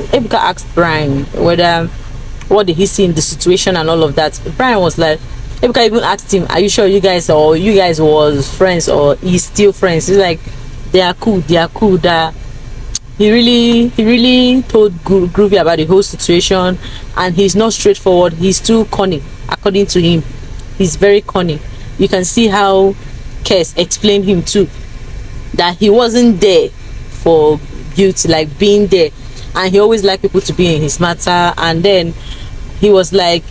Ebuka asked Brian whether what did he see in the situation and all of that. Brian was like, Ebuka even asked him, are you sure you guys was friends or he's still friends? He's like, they are cool, that he really told Groovy about the whole situation, and he's not straightforward. He's too cunning, according to him. He's very cunning. You can see how Kes explained him too, that he wasn't there for beauty, like being there, and he always liked people to be in his matter. And then he was like,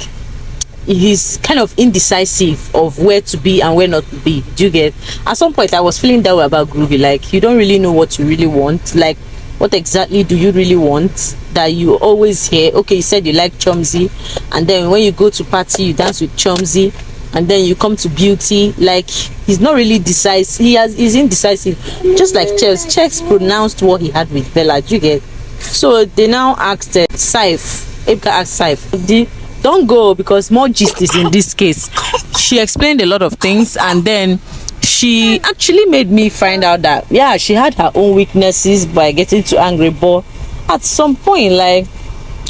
he's kind of indecisive of where to be and where not to be. Do you get? At some point I was feeling that way about Groovy, like you don't really know what you really want. Like, what exactly do you really want that you always hear? Okay, you said you like Chumsy, and then when you go to party you dance with Chumsy, and then you come to beauty. Like, he's not really decisive. He's indecisive, just like Chess pronounced what he had with Bella. Do you get? So they now asked Saif. Ebuka asked Saif, don't go, because more gist is in this case. She explained a lot of things, and then she actually made me find out that, yeah, she had her own weaknesses by getting too angry, but at some point, like,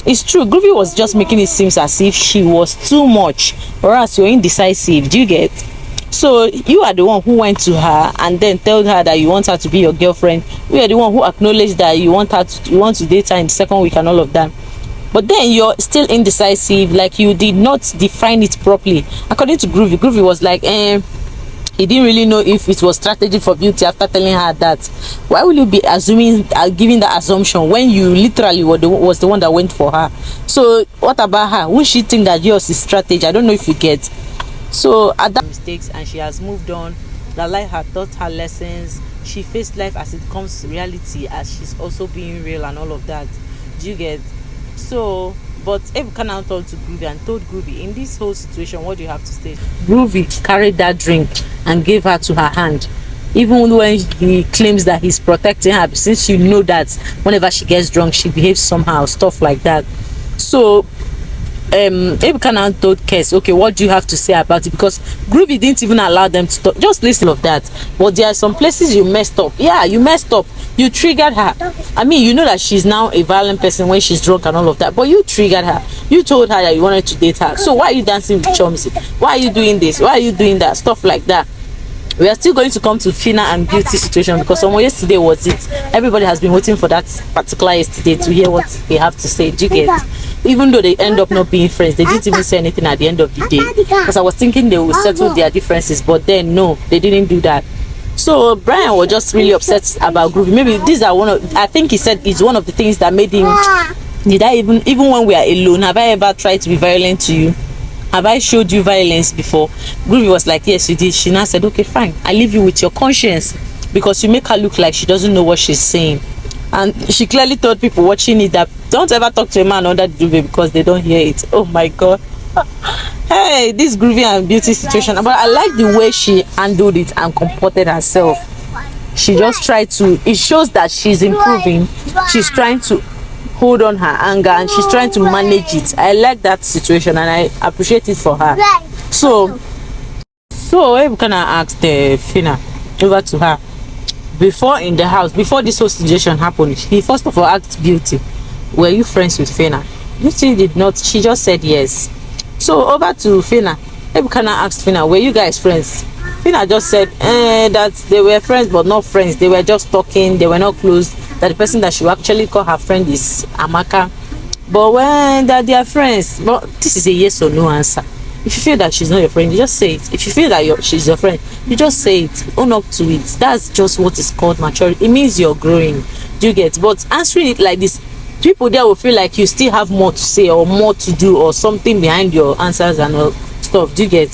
it's true, Groovy was just making it seem as if she was too much, whereas you're indecisive. Do you get? So you are the one who went to her and then told her that you want her to be your girlfriend. You are the one who acknowledged that you want to date her in the second week and all of that. But then you're still indecisive, like you did not define it properly. According to Groovy was like, he didn't really know if it was strategy for beauty after telling her that. Why will you be assuming, giving that assumption when you literally was the one that went for her? So what about her? Won't she think that yours is strategy? I don't know if you get. So at that mistakes, and she has moved on. That life had taught her lessons. She faced life as it comes to reality, as she's also being real and all of that. Do you get? So, but Ebuka now told to Groovy and told Groovy, in this whole situation, what do you have to say? Groovy carried that drink and gave her to her hand, even when he claims that he's protecting her, since you know that whenever she gets drunk she behaves somehow, stuff like that. So Ebuka now told Kes, okay, what do you have to say about it? Because Groovy didn't even allow them to talk. Just listen of that. But there are some places you messed up. Yeah, you messed up. You triggered her. I mean, you know that she's now a violent person when she's drunk and all of that, but you triggered her. You told her that you wanted to date her. So why are you dancing with Chumsy? Why are you doing this? Why are you doing that? Stuff like that. We are still going to come to Phina and beauty situation, because yesterday was it. Everybody has been waiting for that particular yesterday to hear what they have to say. Do you get? Even though they end up not being friends, they didn't even say anything at the end of the day, because I was thinking they would settle their differences, but then no, they didn't do that. So Brian was just really upset about Groovy. Maybe these are I think he said it's one of the things that made him. Did I even when we are alone, have I ever tried to be violent to you? Have I showed you violence before? Groovy was like, yes, you did. She now said, okay, fine, I leave you with your conscience, because you make her look like she doesn't know what she's saying. And she clearly told people watching it that don't ever talk to a man under the duvet, because they don't hear it. Oh my god. Hey, this Groovy and beauty situation. But I like the way she handled it and comported herself. She just tried to, it shows that she's improving. She's trying to hold on her anger, and she's trying to manage it. I like that situation, and I appreciate it for her. So I'm gonna ask the Phina over to her. Before in the house, before this whole situation happened, he first of all asked Beauty, were you friends with Phina? Beauty did not. She just said yes. So over to Phina. Ebuka asked Phina, were you guys friends? Phina just said that they were friends but not friends. They were just talking. They were not close. That the person that she would actually call her friend is Amaka. But when that they are friends, but this is a yes or no answer. If you feel that she's not your friend, you just say it. If you feel that she's your friend, you just say it. Own up to it. That's just what is called maturity. It means you're growing. Do you get? But answering it like this, people there will feel like you still have more to say or more to do or something behind your answers and all stuff. Do you get?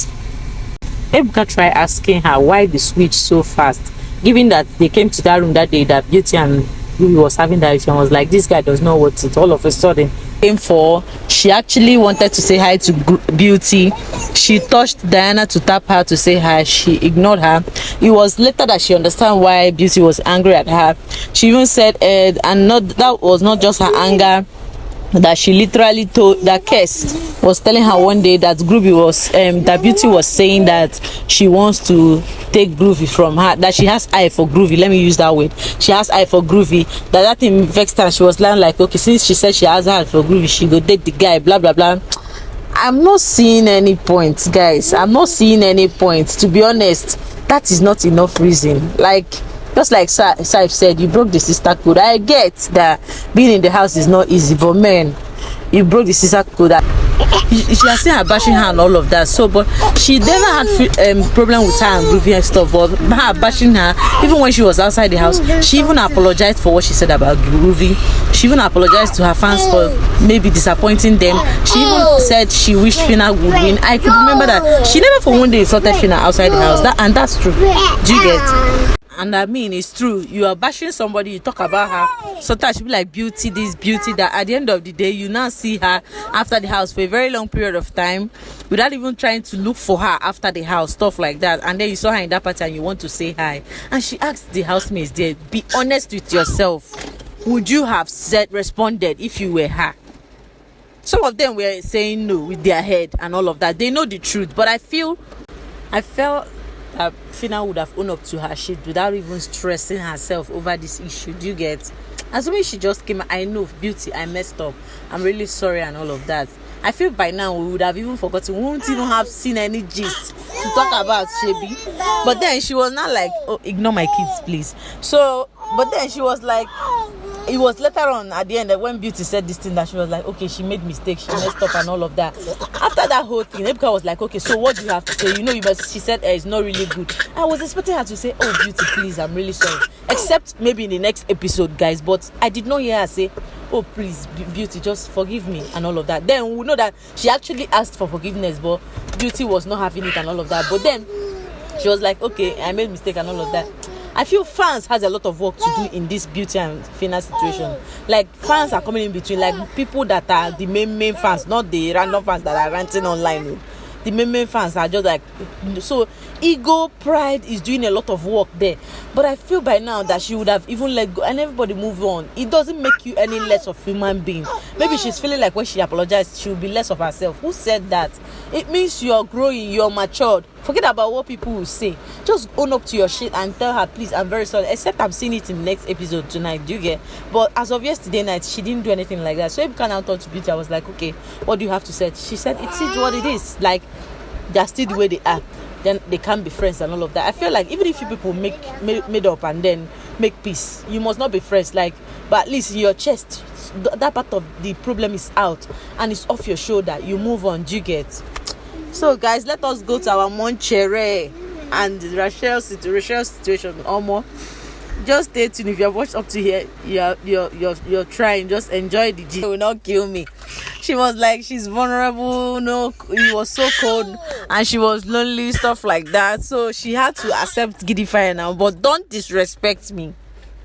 Ebuka tried asking her why they switched so fast, given that they came to that room that day that Beauty and Groovy was having that issue, and was like, this guy does not want it. All of a sudden came for, she actually wanted to say hi to Beauty. She touched Diana to tap her to say hi. She ignored her. It was later that she understand why Beauty was angry at her. She even said and not that was not just her anger, that she literally told, that Kes was telling her one day that Groovy was that Beauty was saying that she wants to take Groovy from her, that she has eye for Groovy. Let me use that word. She has eye for Groovy. That thing vexed her. She was like, okay, since she said she has eye for Groovy, she go date the guy, blah blah blah. I'm not seeing any point, guys. I'm not seeing any point, to be honest. That is not enough reason. Like, just like Saif said, you broke the sister code. I get that being in the house is not easy, but man, you broke the sister code. She has seen her bashing her and all of that. So, but she never had problem with her and Groovy and stuff. But her bashing her, even when she was outside the house, she even apologized for what she said about Groovy. She even apologized to her fans for maybe disappointing them. She even said she wished Phina would win. I could remember that she never for one day insulted Phina outside the house. And that's true. Do you get? And I mean, it's true. You are bashing somebody, you talk about her, sometimes she be like Beauty this, Beauty that. At the end of the day, you now see her after the house for a very long period of time without even trying to look for her after the house, stuff like that. And then you saw her in that party and you want to say hi. And she asked the housemates there, be honest with yourself. Would you have responded if you were her? Some of them were saying no with their head and all of that. They know the truth. But I felt that Phina would have owned up to her shit without even stressing herself over this issue. Do you get? Assuming she just came, I know, Beauty, I messed up, I'm really sorry and all of that. I feel by now we would have even forgotten. We wouldn't even have seen any gist to talk about Shebi. But then she was not like, oh, ignore my kids, please. So, but then she was like, it was later on at the end that when Beauty said this thing that she was like, okay, she made mistakes, she messed up and all of that. After that whole thing, Ebuka was like, okay, so what do you have to say? You know, she said it's not really good. I was expecting her to say, oh, Beauty, please, I'm really sorry. Except maybe in the next episode, guys. But I did not hear her say, oh, please, Beauty, just forgive me and all of that. Then we know that she actually asked for forgiveness, but Beauty was not having it and all of that. But then she was like, okay, I made mistake and all of that. I feel fans has a lot of work to do in this Beauty and Phina situation. Like, fans are coming in between, like people that are the main fans, not the random fans that are ranting online. The main fans are just like, so ego, pride is doing a lot of work there. But I feel by now that she would have even let go and everybody move on. It doesn't make you any less of a human being. Maybe she's feeling like when she apologized, she will be less of herself. Who said that? It means you're growing, you're matured. Forget about what people will say. Just own up to your shit and tell her, please, I'm very sorry. Except I'm seeing it in the next episode tonight. Do you get? But as of yesterday night, she didn't do anything like that. So if can out to Beauty, I was like, okay, what do you have to say? She said, it's what it is. Like, they're still the way they are. Then they can't be friends and all of that. I feel like even if you people made up and then make peace, you must not be friends. Like, but at least in your chest, that part of the problem is out and it's off your shoulder. You move on. Do you get? So guys, let us go to our Monchere and Rachel situation. Almost just stay tuned. If you have watched up to here, you're trying. Just enjoy the G. It will not kill me. She was like, she's vulnerable. No, it was so cold and she was lonely, stuff like that. So she had to accept Giddy Fire now. But don't disrespect me.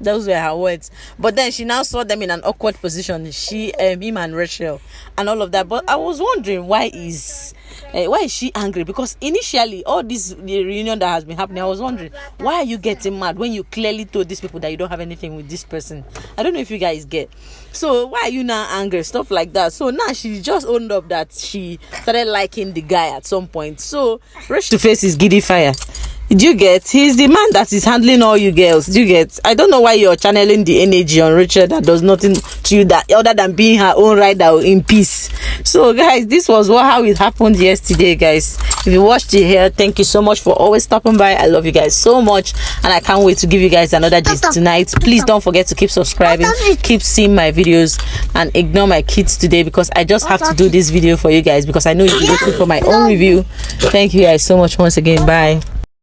Those were her words. But then she now saw them in an awkward position. She, him and Rachel and all of that. But I was wondering why is she angry? Because initially, all this the reunion that has been happening, I was wondering, why are you getting mad when you clearly told these people that you don't have anything with this person? I don't know if you guys get. So why are you now angry? Stuff like that. So now she just owned up that she started liking the guy at some point. So Rachel to face his Giddy Fire. Do you get? He's the man that is handling all you girls. Do you get? I don't know why you're channeling the energy on Rachel that does nothing to you that other than being her own rider in peace. So guys, this was how it happened yesterday, guys. If you watched it here, thank you so much for always stopping by. I love you guys so much and I can't wait to give you guys another gist tonight. Please don't forget to keep subscribing, keep seeing my videos and ignore my kids today because I just have to do this video for you guys because I know you're looking for my own review. Thank you guys so much once again. Bye.